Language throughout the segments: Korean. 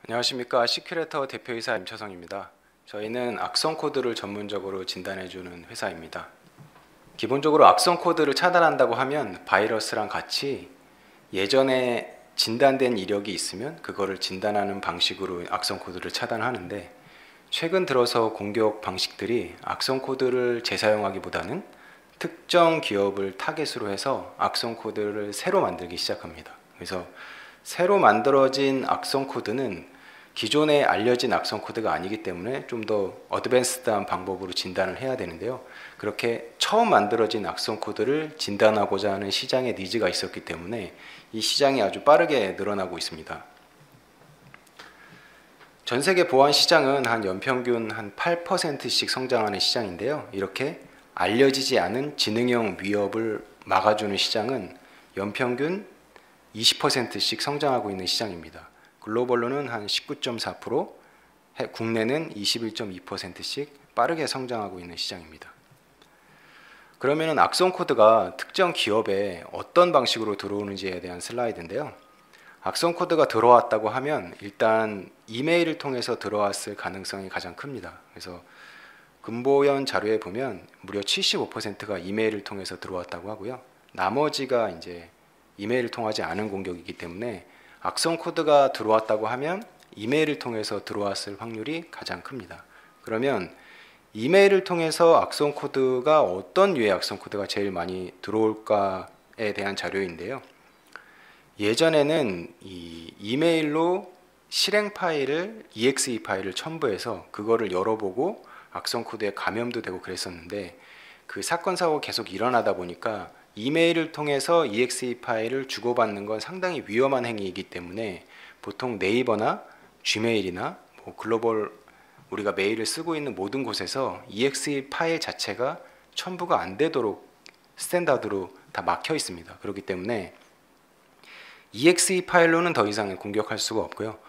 안녕하십니까. 시큐레터 대표이사 임철성입니다. 저희는 악성 코드를 전문적으로 진단해주는 회사입니다. 기본적으로 악성 코드를 차단한다고 하면 바이러스랑 같이 예전에 진단된 이력이 있으면 그거를 진단하는 방식으로 악성 코드를 차단하는데, 최근 들어서 공격 방식들이 악성 코드를 재사용하기보다는 특정 기업을 타겟으로 해서 악성 코드를 새로 만들기 시작합니다. 그래서 새로 만들어진 악성 코드는 기존에 알려진 악성 코드가 아니기 때문에 좀 더 어드밴스드한 방법으로 진단을 해야 되는데요. 그렇게 처음 만들어진 악성 코드를 진단하고자 하는 시장의 니즈가 있었기 때문에 이 시장이 아주 빠르게 늘어나고 있습니다. 전 세계 보안 시장은 한 연평균 한 8%씩 성장하는 시장인데요. 이렇게 알려지지 않은 지능형 위협을 막아주는 시장은 연평균 20%씩 성장하고 있는 시장입니다. 글로벌로는 한 19.4%, 국내는 21.2%씩 빠르게 성장하고 있는 시장입니다. 그러면 악성 코드가 특정 기업에 어떤 방식으로 들어오는지에 대한 슬라이드인데요. 악성 코드가 들어왔다고 하면 일단 이메일을 통해서 들어왔을 가능성이 가장 큽니다. 그래서 근보연 자료에 보면 무려 75%가 이메일을 통해서 들어왔다고 하고요. 나머지가 이제 이메일을 통하지 않은 공격이기 때문에 악성 코드가 들어왔다고 하면 이메일을 통해서 들어왔을 확률이 가장 큽니다. 그러면 이메일을 통해서 악성 코드가 어떤 류의 악성 코드가 제일 많이 들어올까에 대한 자료인데요. 예전에는 이 이메일로 실행 파일을 exe 파일을 첨부해서 그거를 열어보고 악성 코드에 감염도 되고 그랬었는데, 그 사건 사고가 계속 일어나다 보니까 이메일을 통해서 exe 파일을 주고받는 건 상당히 위험한 행위이기 때문에 보통 네이버나 gmail이나 뭐 글로벌 우리가 메일을 쓰고 있는 모든 곳에서 exe 파일 자체가 첨부가 안 되도록 스탠다드로 다 막혀 있습니다. 그렇기 때문에 exe 파일로는 더 이상 공격할 수가 없고요.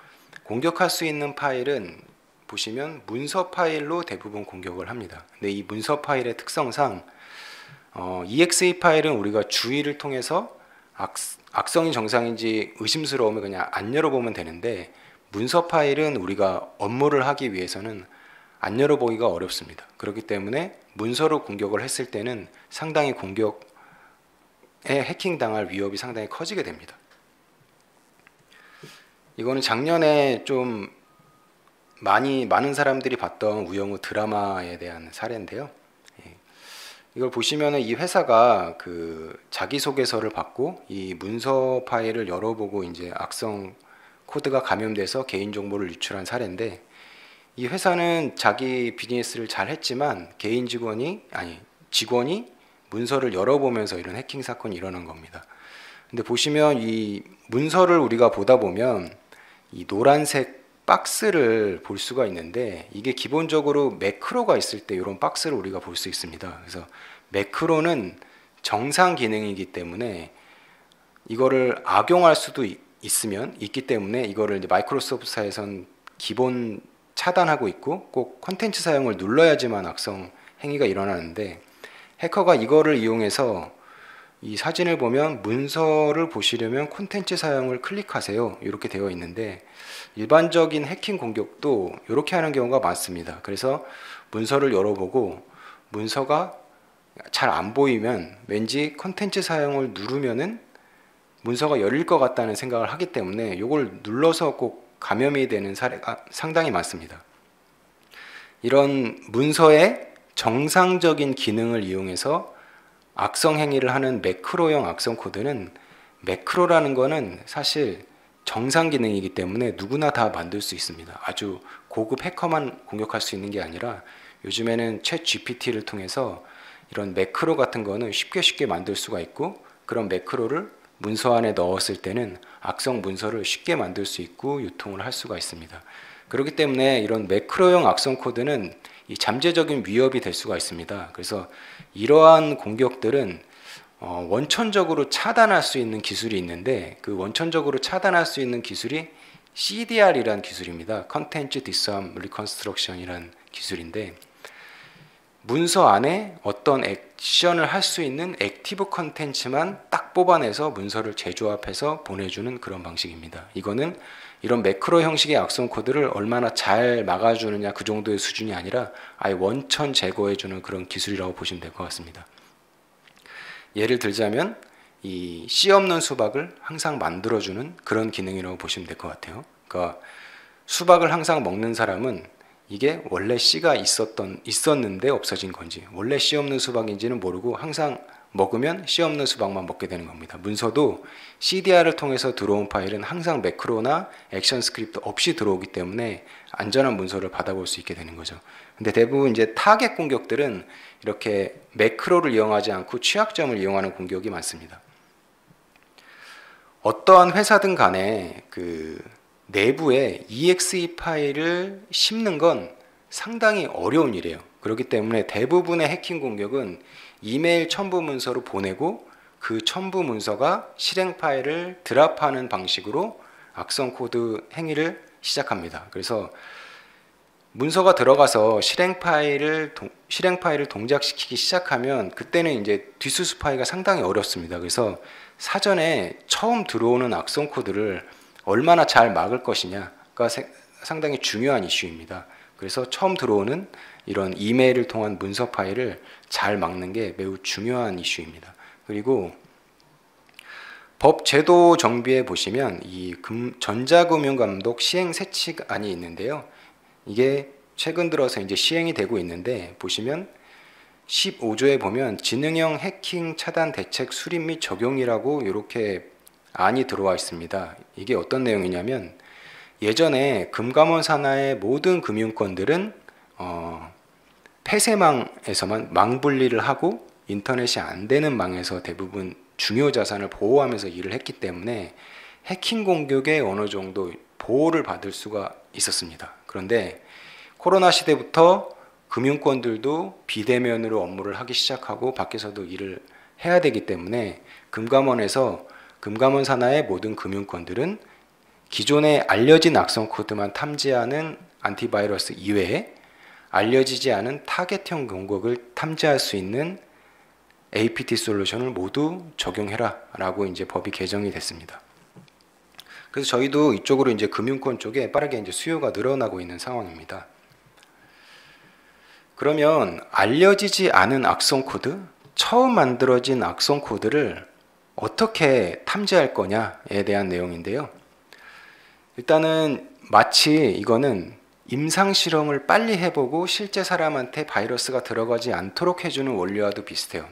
공격할 수 있는 파일은 보시면 문서 파일로 대부분 공격을 합니다. 근데 이 문서 파일의 특성상 exe 파일은 우리가 주의를 통해서 악성이 정상인지 의심스러우면 그냥 안 열어보면 되는데, 문서 파일은 우리가 업무를 하기 위해서는 안 열어보기가 어렵습니다. 그렇기 때문에 문서로 공격을 했을 때는 상당히 공격에 해킹당할 위협이 상당히 커지게 됩니다. 이거는 작년에 좀 많은 사람들이 봤던 우영우 드라마에 대한 사례인데요. 이걸 보시면은 이 회사가 그 자기소개서를 받고 이 문서 파일을 열어보고 이제 악성 코드가 감염돼서 개인정보를 유출한 사례인데, 이 회사는 자기 비즈니스를 잘 했지만 직원이 문서를 열어보면서 이런 해킹 사건이 일어난 겁니다. 근데 보시면 이 문서를 우리가 보다 보면 이 노란색 박스를 볼 수가 있는데, 이게 기본적으로 매크로가 있을 때 이런 박스를 우리가 볼 수 있습니다. 그래서 매크로는 정상 기능이기 때문에 이거를 악용할 수도 있기 때문에 이거를 이제 마이크로소프트사에선 기본 차단하고 있고, 꼭 콘텐츠 사용을 눌러야지만 악성 행위가 일어나는데, 해커가 이거를 이용해서 이 사진을 보면 문서를 보시려면 콘텐츠 사용을 클릭하세요 이렇게 되어 있는데, 일반적인 해킹 공격도 이렇게 하는 경우가 많습니다. 그래서 문서를 열어보고 문서가 잘 안 보이면 왠지 콘텐츠 사용을 누르면은 문서가 열릴 것 같다는 생각을 하기 때문에 이걸 눌러서 꼭 감염이 되는 사례가 상당히 많습니다. 이런 문서의 정상적인 기능을 이용해서 악성 행위를 하는 매크로형 악성 코드는, 매크로라는 거는 사실 정상 기능이기 때문에 누구나 다 만들 수 있습니다. 아주 고급 해커만 공격할 수 있는 게 아니라 요즘에는 챗 GPT를 통해서 이런 매크로 같은 거는 쉽게 만들 수가 있고, 그런 매크로를 문서 안에 넣었을 때는 악성 문서를 쉽게 만들 수 있고 유통을 할 수가 있습니다. 그렇기 때문에 이런 매크로형 악성 코드는 이 잠재적인 위협이 될 수가 있습니다. 그래서 이러한 공격들은 원천적으로 차단할 수 있는 기술이 있는데, 그 원천적으로 차단할 수 있는 기술이 CDR이라는 기술입니다. Content Disarm Reconstruction이라는 기술인데, 문서 안에 어떤 액션을 할 수 있는 액티브 컨텐츠만 딱 뽑아내서 문서를 재조합해서 보내주는 그런 방식입니다. 이거는 이런 매크로 형식의 악성 코드를 얼마나 잘 막아주느냐 그 정도의 수준이 아니라 아예 원천 제거해주는 그런 기술이라고 보시면 될 것 같습니다. 예를 들자면 이 씨 없는 수박을 항상 만들어주는 그런 기능이라고 보시면 될 것 같아요. 그러니까 수박을 항상 먹는 사람은 이게 원래 씨가 있었는데 없어진 건지, 원래 씨 없는 수박인지는 모르고 항상 먹으면 씨 없는 수박만 먹게 되는 겁니다. 문서도 CDR을 통해서 들어온 파일은 항상 매크로나 액션 스크립트 없이 들어오기 때문에 안전한 문서를 받아볼 수 있게 되는 거죠. 근데 대부분 이제 타겟 공격들은 이렇게 매크로를 이용하지 않고 취약점을 이용하는 공격이 많습니다. 어떠한 회사든 간에 그 내부에 exe 파일을 심는 건 상당히 어려운 일이에요. 그렇기 때문에 대부분의 해킹 공격은 이메일 첨부 문서로 보내고 그 첨부 문서가 실행 파일을 드랍하는 방식으로 악성 코드 행위를 시작합니다. 그래서 문서가 들어가서 실행 파일을 동작시키기 시작하면 그때는 이제 뒷수습하기가 상당히 어렵습니다. 그래서 사전에 처음 들어오는 악성 코드를 얼마나 잘 막을 것이냐가 상당히 중요한 이슈입니다. 그래서 처음 들어오는 이런 이메일을 통한 문서 파일을 잘 막는 게 매우 중요한 이슈입니다. 그리고 법 제도 정비에 보시면 이 전자금융감독 시행 세칙안이 있는데요. 이게 최근 들어서 이제 시행이 되고 있는데 보시면 15조에 보면 지능형 해킹 차단 대책 수립 및 적용이라고 이렇게 안이 들어와 있습니다. 이게 어떤 내용이냐면 예전에 금감원 산하의 모든 금융권들은 폐쇄망에서만 망 분리를 하고 인터넷이 안 되는 망에서 대부분 중요 자산을 보호하면서 일을 했기 때문에 해킹 공격에 어느 정도 보호를 받을 수가 있었습니다. 그런데 코로나 시대부터 금융권들도 비대면으로 업무를 하기 시작하고 밖에서도 일을 해야 되기 때문에 금감원 산하의 모든 금융권들은 기존에 알려진 악성 코드만 탐지하는 안티바이러스 이외에 알려지지 않은 타겟형 공격을 탐지할 수 있는 APT 솔루션을 모두 적용해라 라고 이제 법이 개정이 됐습니다. 그래서 저희도 이쪽으로 이제 금융권 쪽에 빠르게 이제 수요가 늘어나고 있는 상황입니다. 그러면 알려지지 않은 악성 코드, 처음 만들어진 악성 코드를 어떻게 탐지할 거냐에 대한 내용인데요. 일단은 마치 이거는 임상 실험을 빨리 해보고 실제 사람한테 바이러스가 들어가지 않도록 해주는 원리와도 비슷해요.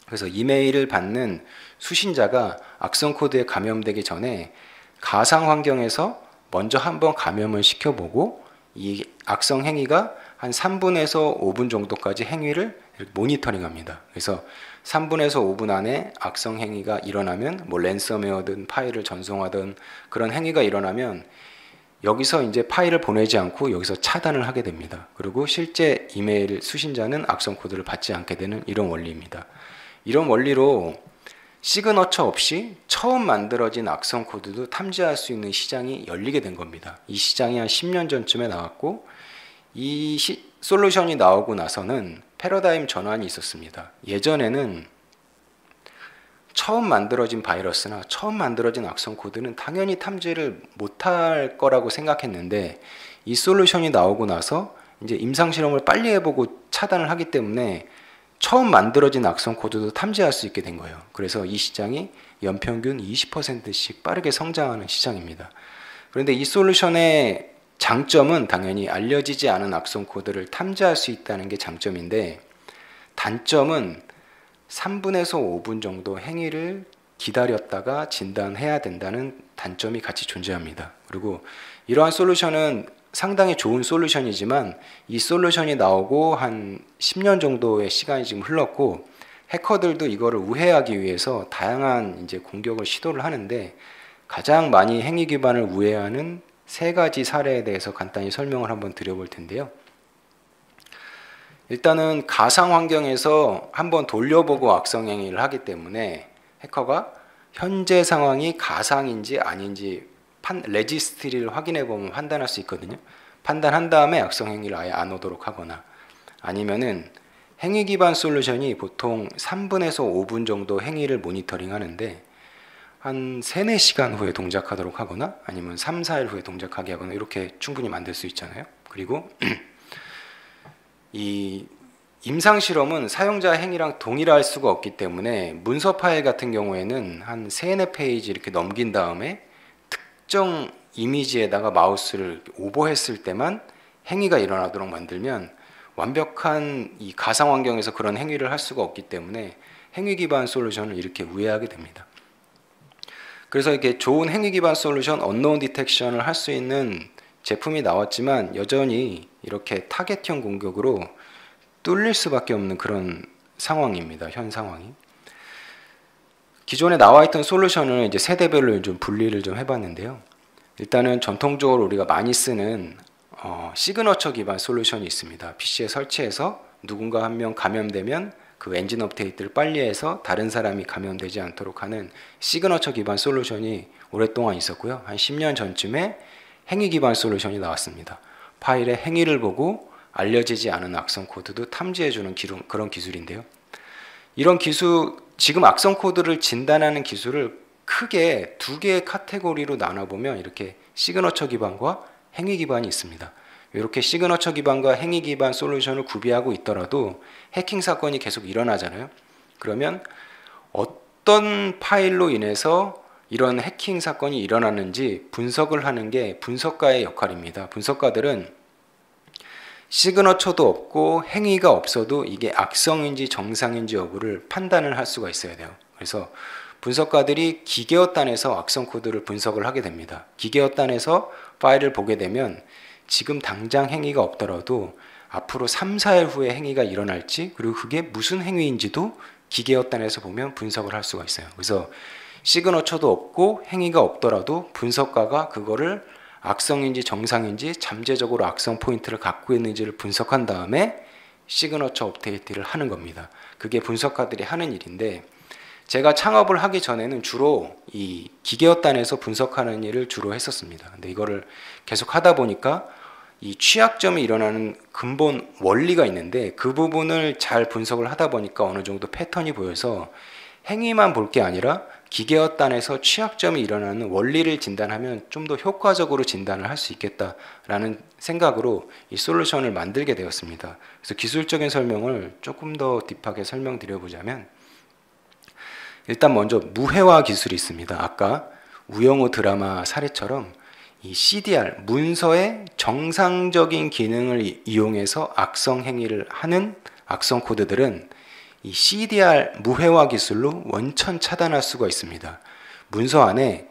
그래서 이메일을 받는 수신자가 악성 코드에 감염되기 전에 가상 환경에서 먼저 한번 감염을 시켜보고 이 악성 행위가 한 3분에서 5분 정도까지 행위를 모니터링합니다. 그래서 3분에서 5분 안에 악성 행위가 일어나면 뭐 랜섬웨어든 파일을 전송하든 그런 행위가 일어나면 여기서 이제 파일을 보내지 않고 여기서 차단을 하게 됩니다. 그리고 실제 이메일 수신자는 악성 코드를 받지 않게 되는 이런 원리입니다. 이런 원리로 시그너처 없이 처음 만들어진 악성 코드도 탐지할 수 있는 시장이 열리게 된 겁니다. 이 시장이 한 10년 전쯤에 나왔고 이 솔루션이 나오고 나서는 패러다임 전환이 있었습니다. 예전에는 처음 만들어진 바이러스나 처음 만들어진 악성 코드는 당연히 탐지를 못할 거라고 생각했는데 이 솔루션이 나오고 나서 이제 임상 실험을 빨리 해보고 차단을 하기 때문에 처음 만들어진 악성 코드도 탐지할 수 있게 된 거예요. 그래서 이 시장이 연평균 20%씩 빠르게 성장하는 시장입니다. 그런데 이 솔루션의 장점은 당연히 알려지지 않은 악성 코드를 탐지할 수 있다는 게 장점인데 단점은 3분에서 5분 정도 행위를 기다렸다가 진단해야 된다는 단점이 같이 존재합니다. 그리고 이러한 솔루션은 상당히 좋은 솔루션이지만 이 솔루션이 나오고 한 10년 정도의 시간이 지금 흘렀고 해커들도 이거를 우회하기 위해서 다양한 이제 공격을 시도를 하는데 가장 많이 행위 기반을 우회하는 3가지 사례에 대해서 간단히 설명을 한번 드려볼 텐데요. 일단은 가상 환경에서 한번 돌려보고 악성 행위를 하기 때문에 해커가 현재 상황이 가상인지 아닌지 레지스트리를 확인해 보면 판단할 수 있거든요. 판단한 다음에 악성 행위를 아예 안 오도록 하거나 아니면은 행위 기반 솔루션이 보통 3분에서 5분 정도 행위를 모니터링 하는데 한 3, 4시간 후에 동작하도록 하거나 아니면 3, 4일 후에 동작하게 하거나 이렇게 충분히 만들 수 있잖아요. 그리고 이 임상 실험은 사용자 행위랑 동일할 수가 없기 때문에 문서 파일 같은 경우에는 한 3, 4페이지 이렇게 넘긴 다음에 특정 이미지에다가 마우스를 오버했을 때만 행위가 일어나도록 만들면 완벽한 이 가상 환경에서 그런 행위를 할 수가 없기 때문에 행위 기반 솔루션을 이렇게 우회하게 됩니다. 그래서 이렇게 좋은 행위 기반 솔루션 언노운 디텍션을 할 수 있는 제품이 나왔지만 여전히 이렇게 타겟형 공격으로 뚫릴 수밖에 없는 그런 상황입니다. 현 상황이. 기존에 나와 있던 솔루션을 이제 세대별로 좀 분리를 좀 해봤는데요. 일단은 전통적으로 우리가 많이 쓰는 시그너처 기반 솔루션이 있습니다. PC에 설치해서 누군가 한 명 감염되면 그 엔진 업데이트를 빨리 해서 다른 사람이 감염되지 않도록 하는 시그너처 기반 솔루션이 오랫동안 있었고요. 한 10년 전쯤에 행위 기반 솔루션이 나왔습니다. 파일의 행위를 보고 알려지지 않은 악성 코드도 탐지해주는 그런 기술인데요. 이런 기술, 지금 악성 코드를 진단하는 기술을 크게 2개의 카테고리로 나눠보면 이렇게 시그너처 기반과 행위 기반이 있습니다. 이렇게 시그너처 기반과 행위 기반 솔루션을 구비하고 있더라도 해킹 사건이 계속 일어나잖아요. 그러면 어떤 파일로 인해서 이런 해킹 사건이 일어났는지 분석을 하는 게 분석가의 역할입니다. 분석가들은 시그너처도 없고 행위가 없어도 이게 악성인지 정상인지 여부를 판단을 할 수가 있어야 돼요. 그래서 분석가들이 기계어단에서 악성 코드를 분석을 하게 됩니다. 기계어단에서 파일을 보게 되면 지금 당장 행위가 없더라도 앞으로 3, 4일 후에 행위가 일어날지 그리고 그게 무슨 행위인지도 기계어단에서 보면 분석을 할 수가 있어요. 그래서 시그너처도 없고 행위가 없더라도 분석가가 그거를 악성인지 정상인지 잠재적으로 악성 포인트를 갖고 있는지를 분석한 다음에 시그너처 업데이트를 하는 겁니다. 그게 분석가들이 하는 일인데 제가 창업을 하기 전에는 주로 이 기계어단에서 분석하는 일을 주로 했었습니다. 근데 이거를 계속 하다 보니까 이 취약점이 일어나는 근본 원리가 있는데 그 부분을 잘 분석을 하다 보니까 어느 정도 패턴이 보여서 행위만 볼 게 아니라 기계어단에서 취약점이 일어나는 원리를 진단하면 좀 더 효과적으로 진단을 할 수 있겠다라는 생각으로 이 솔루션을 만들게 되었습니다. 그래서 기술적인 설명을 조금 더 딥하게 설명드려보자면 일단 먼저 무해화 기술이 있습니다. 아까 우영우 드라마 사례처럼 이 CDR, 문서의 정상적인 기능을 이용해서 악성 행위를 하는 악성 코드들은 이 CDR 무해화 기술로 원천 차단할 수가 있습니다. 문서 안에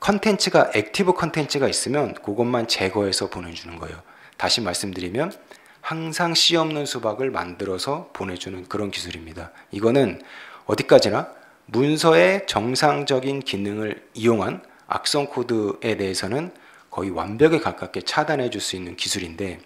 컨텐츠가 액티브 컨텐츠가 있으면 그것만 제거해서 보내주는 거예요. 다시 말씀드리면 항상 씨 없는 수박을 만들어서 보내주는 그런 기술입니다. 이거는 어디까지나 문서의 정상적인 기능을 이용한 악성 코드에 대해서는 거의 완벽에 가깝게 차단해 줄 수 있는 기술인데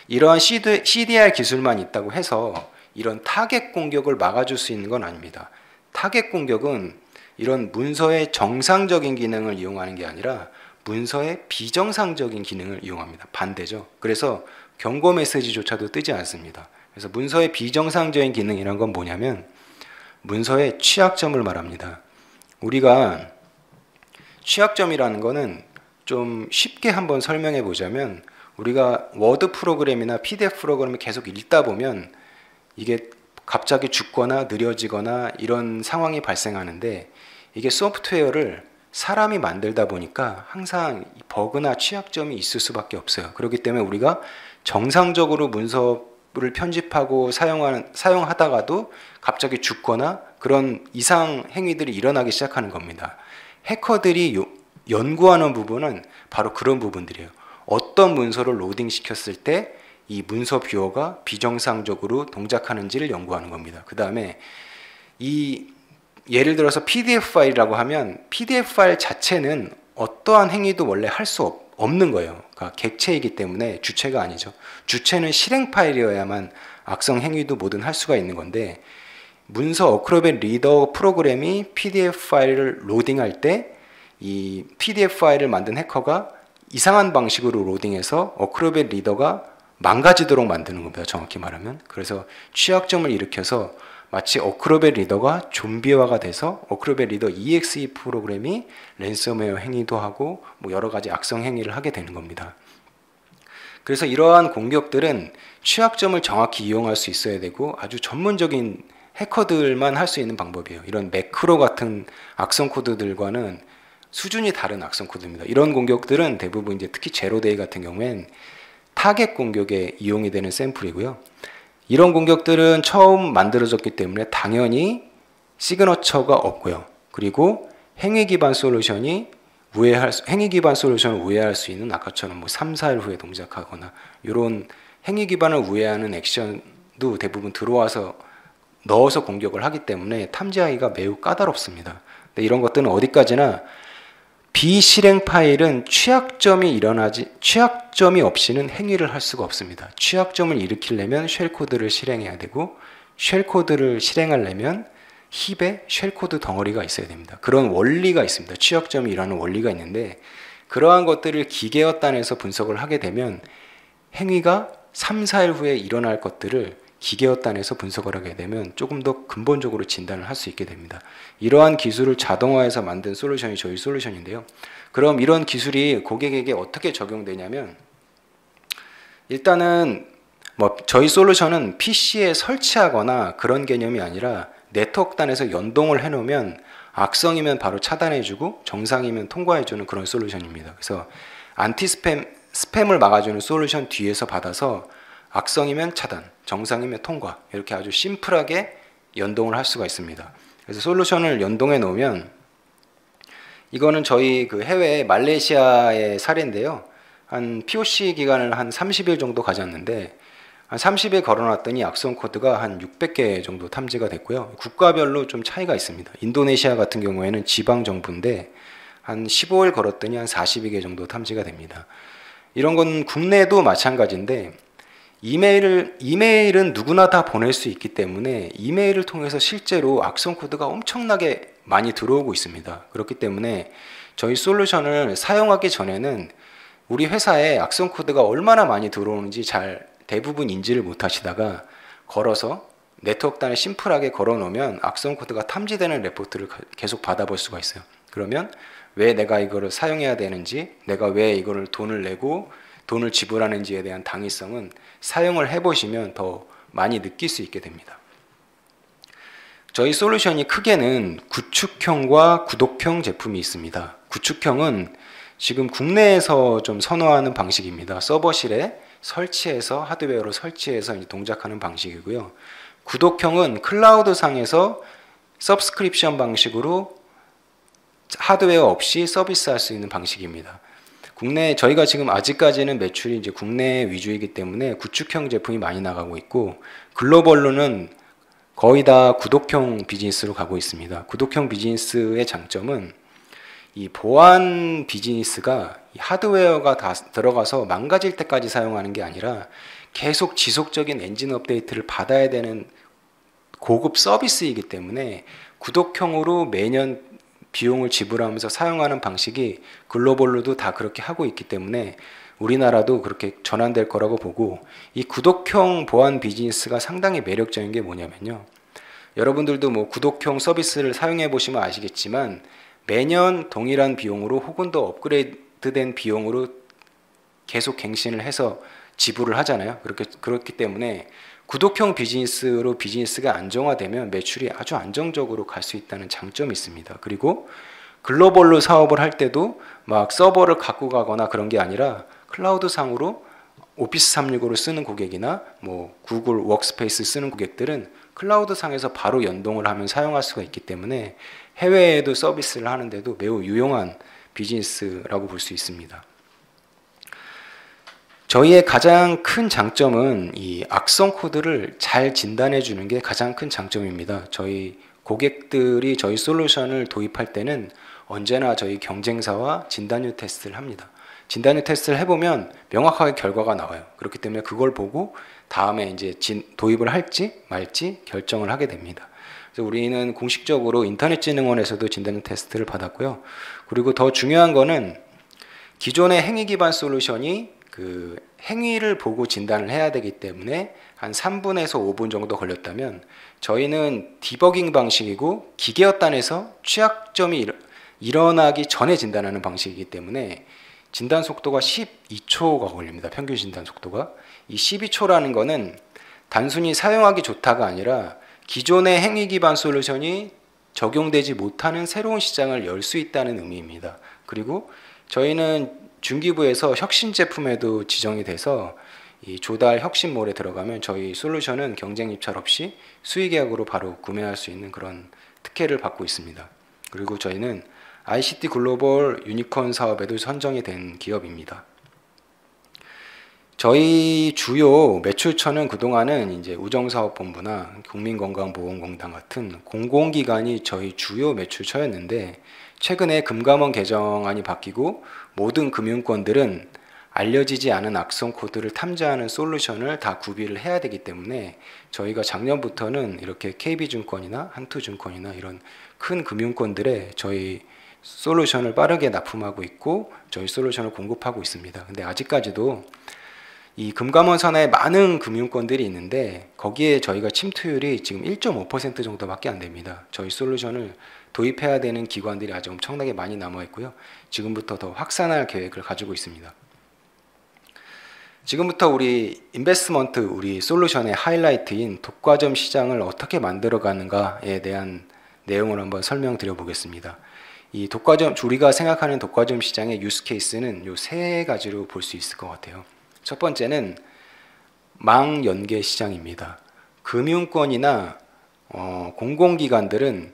이러한 CDR 기술만 있다고 해서 이런 타겟 공격을 막아줄 수 있는 건 아닙니다. 타겟 공격은 이런 문서의 정상적인 기능을 이용하는 게 아니라 문서의 비정상적인 기능을 이용합니다. 반대죠. 그래서 경고 메시지조차도 뜨지 않습니다. 그래서 문서의 비정상적인 기능이란 건 뭐냐면 문서의 취약점을 말합니다. 우리가 취약점이라는 거는 좀 쉽게 한번 설명해 보자면 우리가 워드 프로그램이나 PDF 프로그램을 계속 읽다 보면 이게 갑자기 죽거나 느려지거나 이런 상황이 발생하는데 이게 소프트웨어를 사람이 만들다 보니까 항상 버그나 취약점이 있을 수밖에 없어요. 그렇기 때문에 우리가 정상적으로 문서를 편집하고 사용하다가도 갑자기 죽거나 그런 이상 행위들이 일어나기 시작하는 겁니다. 해커들이 연구하는 부분은 바로 그런 부분들이에요. 어떤 문서를 로딩 시켰을 때 이 문서 뷰어가 비정상적으로 동작하는지를 연구하는 겁니다. 그 다음에 이 예를 들어서 PDF 파일이라고 하면 PDF 파일 자체는 어떠한 행위도 원래 할 수 없는 거예요. 그러니까 객체이기 때문에 주체가 아니죠. 주체는 실행 파일이어야만 악성 행위도 뭐든 할 수가 있는 건데 문서 어크로벳 리더 프로그램이 PDF 파일을 로딩할 때 이 PDF 파일을 만든 해커가 이상한 방식으로 로딩해서 어크로벳 리더가 망가지도록 만드는 겁니다. 정확히 말하면. 그래서 취약점을 일으켜서 마치 어크로벳 리더가 좀비화가 돼서 어크로벳 리더 EXE 프로그램이 랜섬웨어 행위도 하고 뭐 여러 가지 악성 행위를 하게 되는 겁니다. 그래서 이러한 공격들은 취약점을 정확히 이용할 수 있어야 되고 아주 전문적인 해커들만 할 수 있는 방법이에요. 이런 매크로 같은 악성 코드들과는 수준이 다른 악성 코드입니다. 이런 공격들은 대부분 이제 특히 제로데이 같은 경우엔 타겟 공격에 이용이 되는 샘플이고요. 이런 공격들은 처음 만들어졌기 때문에 당연히 시그너처가 없고요. 그리고 행위 기반 솔루션을 우회할 수 있는 아까처럼 뭐 3, 4일 후에 동작하거나 이런 행위 기반을 우회하는 액션도 대부분 들어와서 넣어서 공격을 하기 때문에 탐지하기가 매우 까다롭습니다. 근데 이런 것들은 어디까지나 비실행 파일은 취약점이 없이는 행위를 할 수가 없습니다. 취약점을 일으키려면 쉘코드를 실행해야 되고 쉘코드를 실행하려면 힙에 쉘코드 덩어리가 있어야 됩니다. 그런 원리가 있습니다. 취약점이 일어나는 원리가 있는데 그러한 것들을 기계어단에서 분석을 하게 되면 행위가 3, 4일 후에 일어날 것들을 기계어단에서 분석을 하게 되면 조금 더 근본적으로 진단을 할 수 있게 됩니다. 이러한 기술을 자동화해서 만든 솔루션이 저희 솔루션인데요. 그럼 이런 기술이 고객에게 어떻게 적용되냐면 일단은 뭐 저희 솔루션은 PC에 설치하거나 그런 개념이 아니라 네트워크단에서 연동을 해놓으면 악성이면 바로 차단해주고 정상이면 통과해주는 그런 솔루션입니다. 그래서 스팸을 막아주는 솔루션 뒤에서 받아서 악성이면 차단, 정상이면 통과 이렇게 아주 심플하게 연동을 할 수가 있습니다. 그래서 솔루션을 연동해 놓으면 이거는 저희 그 해외 말레이시아의 사례인데요. 한 POC 기간을 한 30일 정도 가졌는데 한 30일 걸어놨더니 악성 코드가 한 600개 정도 탐지가 됐고요. 국가별로 좀 차이가 있습니다. 인도네시아 같은 경우에는 지방 정부인데 한 15일 걸었더니 한 42개 정도 탐지가 됩니다. 이런 건 국내도 마찬가지인데 이메일은 누구나 다 보낼 수 있기 때문에 이메일을 통해서 실제로 악성 코드가 엄청나게 많이 들어오고 있습니다. 그렇기 때문에 저희 솔루션을 사용하기 전에는 우리 회사에 악성 코드가 얼마나 많이 들어오는지 잘 대부분 인지를 못 하시다가 걸어서 네트워크단에 심플하게 걸어 놓으면 악성 코드가 탐지되는 레포트를 계속 받아볼 수가 있어요. 그러면 왜 내가 이거를 사용해야 되는지, 내가 왜 이거를 돈을 내고 돈을 지불하는지에 대한 당위성은 사용을 해보시면 더 많이 느낄 수 있게 됩니다. 저희 솔루션이 크게는 구축형과 구독형 제품이 있습니다. 구축형은 지금 국내에서 좀 선호하는 방식입니다. 서버실에 설치해서 하드웨어로 설치해서 이제 동작하는 방식이고요. 구독형은 클라우드 상에서 서브스크립션 방식으로 하드웨어 없이 서비스할 수 있는 방식입니다. 국내 저희가 지금 아직까지는 매출이 이제 국내 위주이기 때문에 구축형 제품이 많이 나가고 있고 글로벌로는 거의 다 구독형 비즈니스로 가고 있습니다. 구독형 비즈니스의 장점은 이 보안 비즈니스가 하드웨어가 다 들어가서 망가질 때까지 사용하는 게 아니라 계속 지속적인 엔진 업데이트를 받아야 되는 고급 서비스이기 때문에 구독형으로 매년 비용을 지불하면서 사용하는 방식이 글로벌로도 다 그렇게 하고 있기 때문에 우리나라도 그렇게 전환될 거라고 보고 이 구독형 보안 비즈니스가 상당히 매력적인 게 뭐냐면요. 여러분들도 뭐 구독형 서비스를 사용해 보시면 아시겠지만 매년 동일한 비용으로 혹은 더 업그레이드된 비용으로 계속 갱신을 해서 지불을 하잖아요. 그렇기 때문에 구독형 비즈니스로 비즈니스가 안정화되면 매출이 아주 안정적으로 갈 수 있다는 장점이 있습니다. 그리고 글로벌로 사업을 할 때도 막 서버를 갖고 가거나 그런 게 아니라 클라우드 상으로 오피스 365를 쓰는 고객이나 뭐 구글 워크스페이스 쓰는 고객들은 클라우드 상에서 바로 연동을 하면 사용할 수가 있기 때문에 해외에도 서비스를 하는데도 매우 유용한 비즈니스라고 볼 수 있습니다. 저희의 가장 큰 장점은 이 악성 코드를 잘 진단해 주는 게 가장 큰 장점입니다. 저희 고객들이 저희 솔루션을 도입할 때는 언제나 저희 경쟁사와 진단유 테스트를 합니다. 진단유 테스트를 해보면 명확하게 결과가 나와요. 그렇기 때문에 그걸 보고 다음에 이제 도입을 할지 말지 결정을 하게 됩니다. 그래서 우리는 공식적으로 인터넷진흥원에서도 진단유 테스트를 받았고요. 그리고 더 중요한 거는 기존의 행위 기반 솔루션이 그 행위를 보고 진단을 해야 되기 때문에 한 3분에서 5분 정도 걸렸다면 저희는 디버깅 방식이고 기계어단에서 취약점이 일어나기 전에 진단하는 방식이기 때문에 진단 속도가 12초가 걸립니다. 평균 진단 속도가. 이 12초라는 거는 단순히 사용하기 좋다가 아니라 기존의 행위 기반 솔루션이 적용되지 못하는 새로운 시장을 열 수 있다는 의미입니다. 그리고 저희는 중기부에서 혁신 제품에도 지정이 돼서 이 조달 혁신몰에 들어가면 저희 솔루션은 경쟁 입찰 없이 수의계약으로 바로 구매할 수 있는 그런 특혜를 받고 있습니다. 그리고 저희는 ICT 글로벌 유니콘 사업에도 선정이 된 기업입니다. 저희 주요 매출처는 그동안은 이제 우정사업본부나 국민건강보험공단 같은 공공기관이 저희 주요 매출처였는데 최근에 금감원 개정안이 바뀌고 모든 금융권들은 알려지지 않은 악성 코드를 탐지하는 솔루션을 다 구비를 해야 되기 때문에 저희가 작년부터는 이렇게 KB증권이나 한투증권이나 이런 큰 금융권들에 저희 솔루션을 빠르게 납품하고 있고 저희 솔루션을 공급하고 있습니다. 근데 아직까지도 이 금감원 산하에 많은 금융권들이 있는데 거기에 저희가 침투율이 지금 1.5% 정도밖에 안 됩니다. 저희 솔루션을 도입해야 되는 기관들이 아주 엄청나게 많이 남아 있고요. 지금부터 더 확산할 계획을 가지고 있습니다. 지금부터 우리 인베스트먼트, 우리 솔루션의 하이라이트인 독과점 시장을 어떻게 만들어가는가에 대한 내용을 한번 설명드려 보겠습니다. 이 독과점, 우리가 생각하는 독과점 시장의 유스 케이스는 요 세 가지로 볼 수 있을 것 같아요. 첫 번째는 망연계 시장입니다. 금융권이나 공공기관들은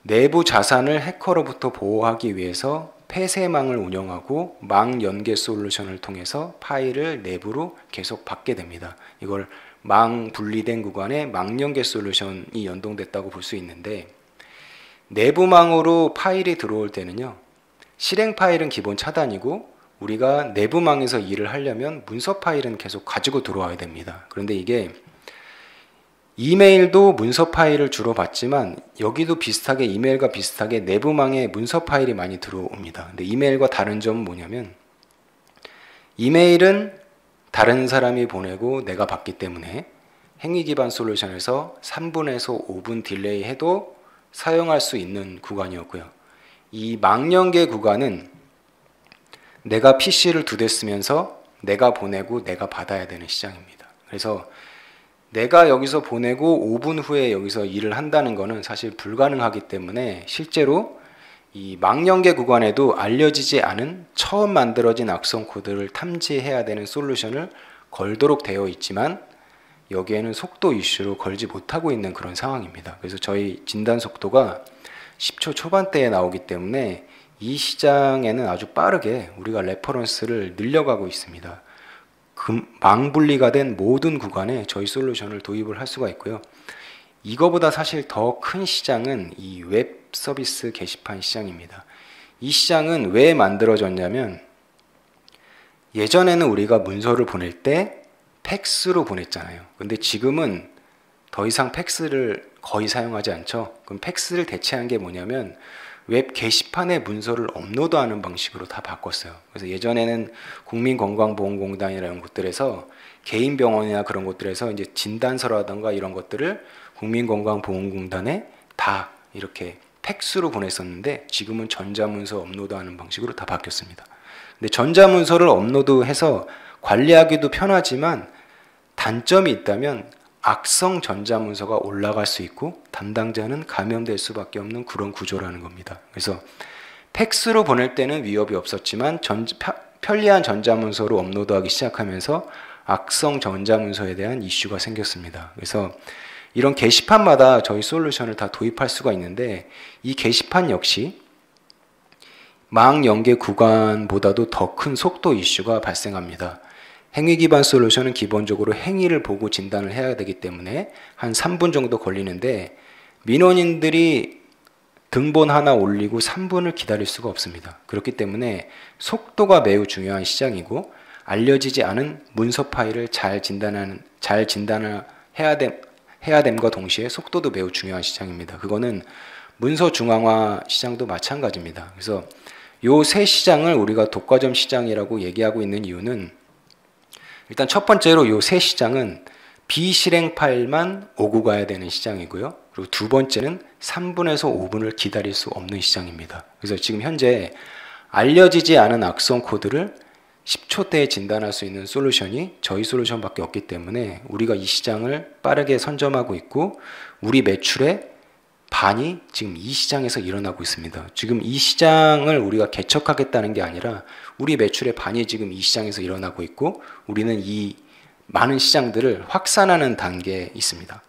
내부 자산을 해커로부터 보호하기 위해서 폐쇄망을 운영하고 망연계 솔루션을 통해서 파일을 내부로 계속 받게 됩니다. 이걸 망 분리된 구간에 망연계 솔루션이 연동됐다고 볼 수 있는데 내부망으로 파일이 들어올 때는요. 실행 파일은 기본 차단이고 우리가 내부망에서 일을 하려면 문서 파일은 계속 가지고 들어와야 됩니다. 그런데 이게 이메일도 문서 파일을 주로 받지만 여기도 비슷하게 이메일과 비슷하게 내부망에 문서 파일이 많이 들어옵니다. 근데 이메일과 다른 점은 뭐냐면 이메일은 다른 사람이 보내고 내가 받기 때문에 행위 기반 솔루션에서 3분에서 5분 딜레이 해도 사용할 수 있는 구간이었고요. 이 망연계 구간은 내가 PC를 2대 쓰면서 내가 보내고 내가 받아야 되는 시장입니다. 그래서 내가 여기서 보내고 5분 후에 여기서 일을 한다는 것은 사실 불가능하기 때문에 실제로 이 망연계 구간에도 알려지지 않은 처음 만들어진 악성 코드를 탐지해야 되는 솔루션을 걸도록 되어 있지만 여기에는 속도 이슈로 걸지 못하고 있는 그런 상황입니다. 그래서 저희 진단 속도가 10초 초반대에 나오기 때문에 이 시장에는 아주 빠르게 우리가 레퍼런스를 늘려가고 있습니다. 망 분리가 된 모든 구간에 저희 솔루션을 도입을 할 수가 있고요. 이거보다 사실 더 큰 시장은 이 웹 서비스 게시판 시장입니다. 이 시장은 왜 만들어졌냐면 예전에는 우리가 문서를 보낼 때 팩스로 보냈잖아요. 근데 지금은 더 이상 팩스를 거의 사용하지 않죠. 그럼 팩스를 대체한 게 뭐냐면 웹 게시판에 문서를 업로드하는 방식으로 다 바꿨어요. 그래서 예전에는 국민건강보험공단이라는 곳들에서 개인 병원이나 그런 곳들에서 이제 진단서라든가 이런 것들을 국민건강보험공단에 다 이렇게 팩스로 보냈었는데 지금은 전자문서 업로드하는 방식으로 다 바뀌었습니다. 근데 전자문서를 업로드해서 관리하기도 편하지만 단점이 있다면 악성 전자문서가 올라갈 수 있고 담당자는 감염될 수밖에 없는 그런 구조라는 겁니다. 그래서 팩스로 보낼 때는 위협이 없었지만 편리한 전자문서로 업로드하기 시작하면서 악성 전자문서에 대한 이슈가 생겼습니다. 그래서 이런 게시판마다 저희 솔루션을 다 도입할 수가 있는데 이 게시판 역시 망 연계 구간보다도 더 큰 속도 이슈가 발생합니다. 행위 기반 솔루션은 기본적으로 행위를 보고 진단을 해야 되기 때문에 한 3분 정도 걸리는데 민원인들이 등본 하나 올리고 3분을 기다릴 수가 없습니다. 그렇기 때문에 속도가 매우 중요한 시장이고 알려지지 않은 문서 파일을 잘 진단을 해야 됨과 동시에 속도도 매우 중요한 시장입니다. 그거는 문서 중앙화 시장도 마찬가지입니다. 그래서 요 세 시장을 우리가 독과점 시장이라고 얘기하고 있는 이유는 일단 첫 번째로 이 세 시장은 비실행 파일만 오고 가야 되는 시장이고요. 그리고 두 번째는 3분에서 5분을 기다릴 수 없는 시장입니다. 그래서 지금 현재 알려지지 않은 악성 코드를 10초대에 진단할 수 있는 솔루션이 저희 솔루션밖에 없기 때문에 우리가 이 시장을 빠르게 선점하고 있고 우리 매출의 반이 지금 이 시장에서 일어나고 있습니다. 지금 이 시장을 우리가 개척하겠다는 게 아니라 우리 매출의 반이 지금 이 시장에서 일어나고 있고 우리는 이 많은 시장들을 확산하는 단계에 있습니다.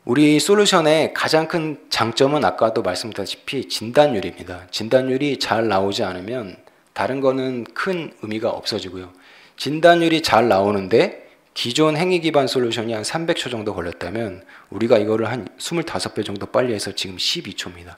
우리 솔루션의 가장 큰 장점은 아까도 말씀드렸다시피 진단율입니다. 진단율이 잘 나오지 않으면 다른 거는 큰 의미가 없어지고요. 진단율이 잘 나오는데 기존 행위 기반 솔루션이 한 300초 정도 걸렸다면 우리가 이거를 한 25배 정도 빨리 해서 지금 12초입니다.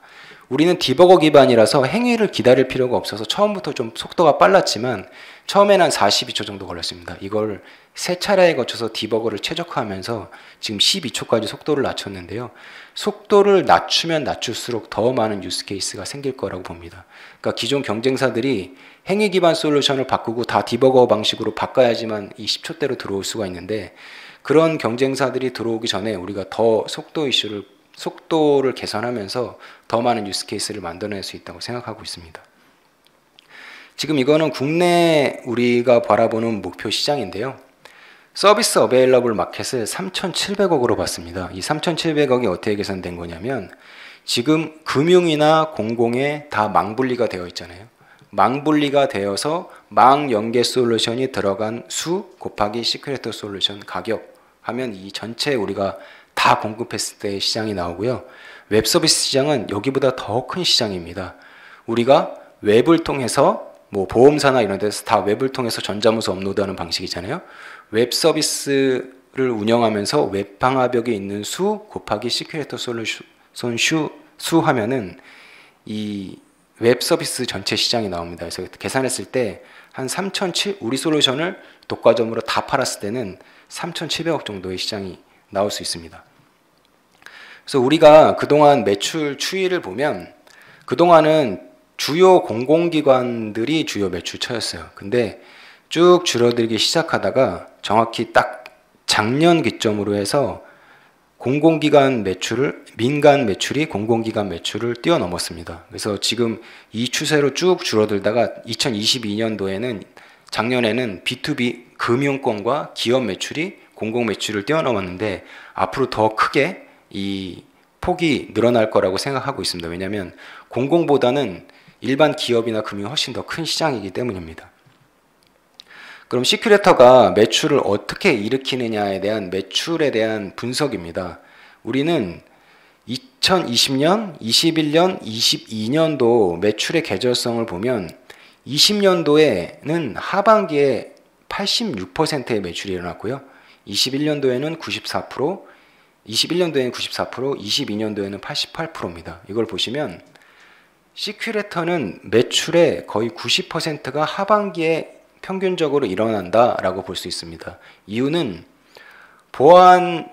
우리는 디버거 기반이라서 행위를 기다릴 필요가 없어서 처음부터 좀 속도가 빨랐지만 처음에는 한 42초 정도 걸렸습니다. 이걸 세 차례에 거쳐서 디버거를 최적화하면서 지금 12초까지 속도를 낮췄는데요. 속도를 낮추면 낮출수록 더 많은 유스 케이스가 생길 거라고 봅니다. 그러니까 기존 경쟁사들이 행위 기반 솔루션을 바꾸고 다 디버거 방식으로 바꿔야지만 이 10초대로 들어올 수가 있는데 그런 경쟁사들이 들어오기 전에 우리가 더 속도를 개선하면서 더 많은 유스 케이스를 만들어낼 수 있다고 생각하고 있습니다. 지금 이거는 국내 우리가 바라보는 목표 시장인데요. 서비스 어베일러블 마켓을 3,700억으로 봤습니다. 이 3,700억이 어떻게 계산된 거냐면 지금 금융이나 공공에 다 망분리가 되어 있잖아요. 망분리가 되어서 망 연계 솔루션이 들어간 수 곱하기 시크레터 솔루션 가격 하면 이 전체 우리가 다 공급했을 때 시장이 나오고요. 웹 서비스 시장은 여기보다 더 큰 시장입니다. 우리가 웹을 통해서 뭐 보험사나 이런 데서 다 웹을 통해서 전자문서 업로드하는 방식이잖아요. 웹 서비스를 운영하면서 웹 방화벽에 있는 수 곱하기 시큐레이터 솔루션 수 하면은 이 웹 서비스 전체 시장이 나옵니다. 그래서 계산했을 때 한 3,700 우리 솔루션을 독과점으로 다 팔았을 때는 3,700억 정도의 시장이 나올 수 있습니다. 그래서 우리가 그동안 매출 추이를 보면 그동안은 주요 공공기관들이 주요 매출처였어요. 근데 쭉 줄어들기 시작하다가 정확히 딱 작년 기점으로 해서 공공기관 매출을 민간 매출이 공공기관 매출을 뛰어넘었습니다. 그래서 지금 이 추세로 쭉 줄어들다가 2022년도에는 작년에는 B2B 금융권과 기업 매출이 공공 매출을 뛰어넘었는데 앞으로 더 크게 이 폭이 늘어날 거라고 생각하고 있습니다. 왜냐하면 공공보다는 일반 기업이나 금융이 훨씬 더 큰 시장이기 때문입니다. 그럼 시큐레터가 매출을 어떻게 일으키느냐에 대한 매출에 대한 분석입니다. 우리는 2020년, 21년, 22년도 매출의 계절성을 보면 20년도에는 하반기에 86%의 매출이 일어났고요. 21년도에는 94%, 22년도에는 88%입니다. 이걸 보시면 시큐레터는 매출의 거의 90%가 하반기에 평균적으로 일어난다라고 볼 수 있습니다. 이유는 보안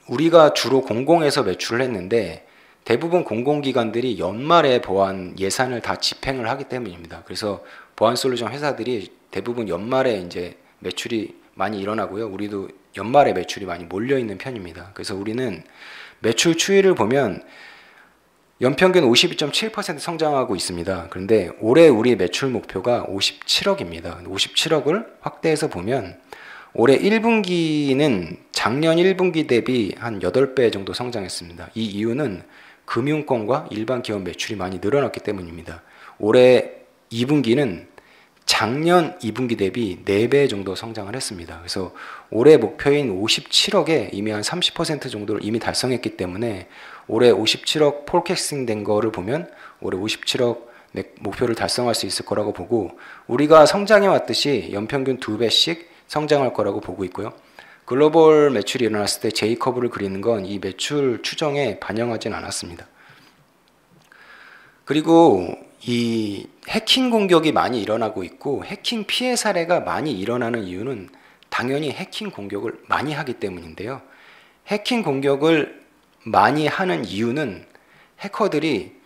우리가 주로 공공에서 매출을 했는데 대부분 공공기관들이 연말에 보안 예산을 다 집행을 하기 때문입니다. 그래서 보안 솔루션 회사들이 대부분 연말에 이제 매출이 많이 일어나고요. 우리도 연말에 매출이 많이 몰려 있는 편입니다. 그래서 우리는 매출 추이를 보면 연평균 52.7% 성장하고 있습니다. 그런데 올해 우리 매출 목표가 57억입니다. 57억을 확대해서 보면 올해 1분기는 작년 1분기 대비 한 8배 정도 성장했습니다. 이 이유는 금융권과 일반 기업 매출이 많이 늘어났기 때문입니다. 올해 2분기는 작년 2분기 대비 4배 정도 성장을 했습니다. 그래서 올해 목표인 57억에 이미 한 30% 정도를 이미 달성했기 때문에 올해 57억 폴캐스팅 된 거를 보면 올해 57억 목표를 달성할 수 있을 거라고 보고 우리가 성장해 왔듯이 연평균 2배씩 성장할 거라고 보고 있고요. 글로벌 매출이 일어났을 때 J커브를 그리는 건 이 매출 추정에 반영하진 않았습니다. 그리고 이 해킹 공격이 많이 일어나고 있고 해킹 피해 사례가 많이 일어나는 이유는 당연히 해킹 공격을 많이 하기 때문인데요. 해킹 공격을 많이 하는 이유는 해커들이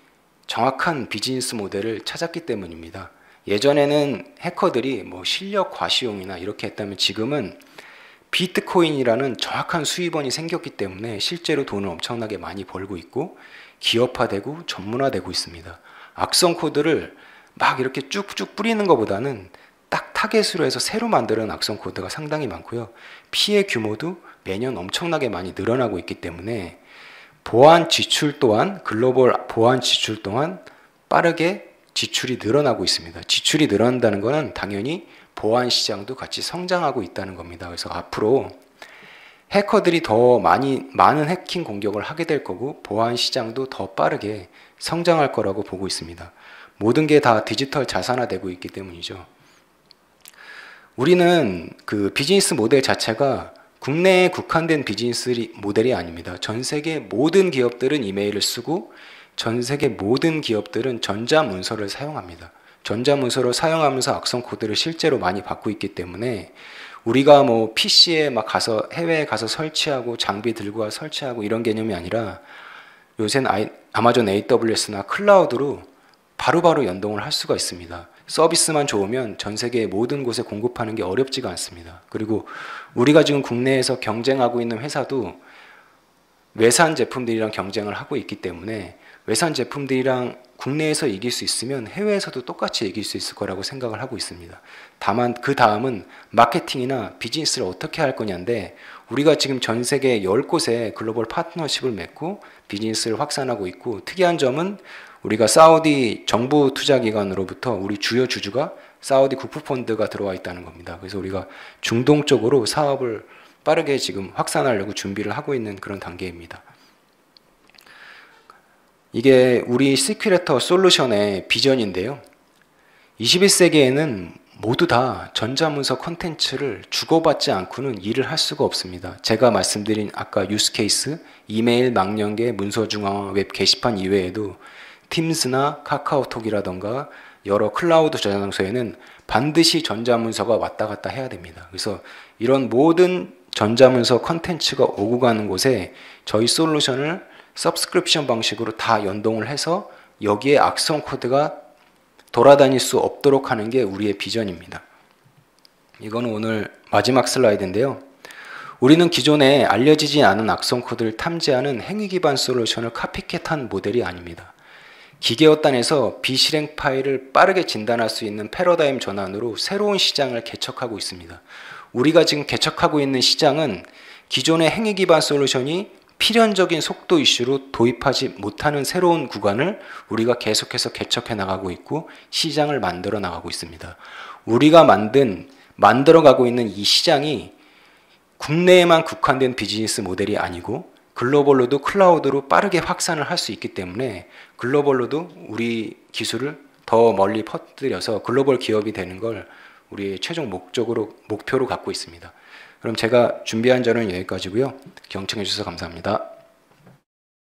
정확한 비즈니스 모델을 찾았기 때문입니다. 예전에는 해커들이 뭐 실력 과시용이나 이렇게 했다면 지금은 비트코인이라는 정확한 수입원이 생겼기 때문에 실제로 돈을 엄청나게 많이 벌고 있고 기업화되고 전문화되고 있습니다. 악성 코드를 막 이렇게 쭉쭉 뿌리는 것보다는 딱 타겟으로 해서 새로 만드는 악성 코드가 상당히 많고요. 피해 규모도 매년 엄청나게 많이 늘어나고 있기 때문에 보안 지출 또한 글로벌 보안 지출 또한 빠르게 지출이 늘어나고 있습니다. 지출이 늘어난다는 것은 당연히 보안 시장도 같이 성장하고 있다는 겁니다. 그래서 앞으로 해커들이 더 많은 해킹 공격을 하게 될 거고 보안 시장도 더 빠르게 성장할 거라고 보고 있습니다. 모든 게 다 디지털 자산화되고 있기 때문이죠. 우리는 그 비즈니스 모델 자체가 국내에 국한된 비즈니스 모델이 아닙니다. 전 세계 모든 기업들은 이메일을 쓰고 전 세계 모든 기업들은 전자문서를 사용합니다. 전자문서를 사용하면서 악성 코드를 실제로 많이 받고 있기 때문에 우리가 뭐 PC에 막 가서 해외에 가서 설치하고 장비 들고 와 설치하고 이런 개념이 아니라 요새는 아마존 AWS나 클라우드로 바로바로 연동을 할 수가 있습니다. 서비스만 좋으면 전 세계 모든 곳에 공급하는 게 어렵지가 않습니다. 그리고 우리가 지금 국내에서 경쟁하고 있는 회사도 외산 제품들이랑 경쟁을 하고 있기 때문에 외산 제품들이랑 국내에서 이길 수 있으면 해외에서도 똑같이 이길 수 있을 거라고 생각을 하고 있습니다. 다만 그 다음은 마케팅이나 비즈니스를 어떻게 할 거냐인데 우리가 지금 전 세계 10곳에 글로벌 파트너십을 맺고 비즈니스를 확산하고 있고 특이한 점은 우리가 사우디 정부 투자기관으로부터 우리 주요 주주가 사우디 국부펀드가 들어와 있다는 겁니다. 그래서 우리가 중동 쪽으로 사업을 빠르게 지금 확산하려고 준비를 하고 있는 그런 단계입니다. 이게 우리 시큐레터 솔루션의 비전인데요. 21세기에는 모두 다 전자문서 콘텐츠를 주고받지 않고는 일을 할 수가 없습니다. 제가 말씀드린 아까 유스케이스, 이메일, 망연계, 문서 중앙화, 웹 게시판 이외에도 팀스나 카카오톡이라던가 여러 클라우드 저장소에는 반드시 전자문서가 왔다 갔다 해야 됩니다. 그래서 이런 모든 전자문서 콘텐츠가 오고 가는 곳에 저희 솔루션을 서브스크립션 방식으로 다 연동을 해서 여기에 악성 코드가 돌아다닐 수 없도록 하는 게 우리의 비전입니다. 이거는 오늘 마지막 슬라이드인데요. 우리는 기존에 알려지지 않은 악성 코드를 탐지하는 행위 기반 솔루션을 카피캣한 모델이 아닙니다. 기계어단에서 비실행 파일을 빠르게 진단할 수 있는 패러다임 전환으로 새로운 시장을 개척하고 있습니다. 우리가 지금 개척하고 있는 시장은 기존의 행위 기반 솔루션이 필연적인 속도 이슈로 도입하지 못하는 새로운 구간을 우리가 계속해서 개척해 나가고 있고 시장을 만들어 나가고 있습니다. 우리가 만들어가고 있는 이 시장이 국내에만 국한된 비즈니스 모델이 아니고 글로벌로도 클라우드로 빠르게 확산을 할 수 있기 때문에 글로벌로도 우리 기술을 더 멀리 퍼뜨려서 글로벌 기업이 되는 걸 우리의 최종 목표로 갖고 있습니다. 그럼 제가 준비한 자료는 여기까지고요. 경청해 주셔서 감사합니다.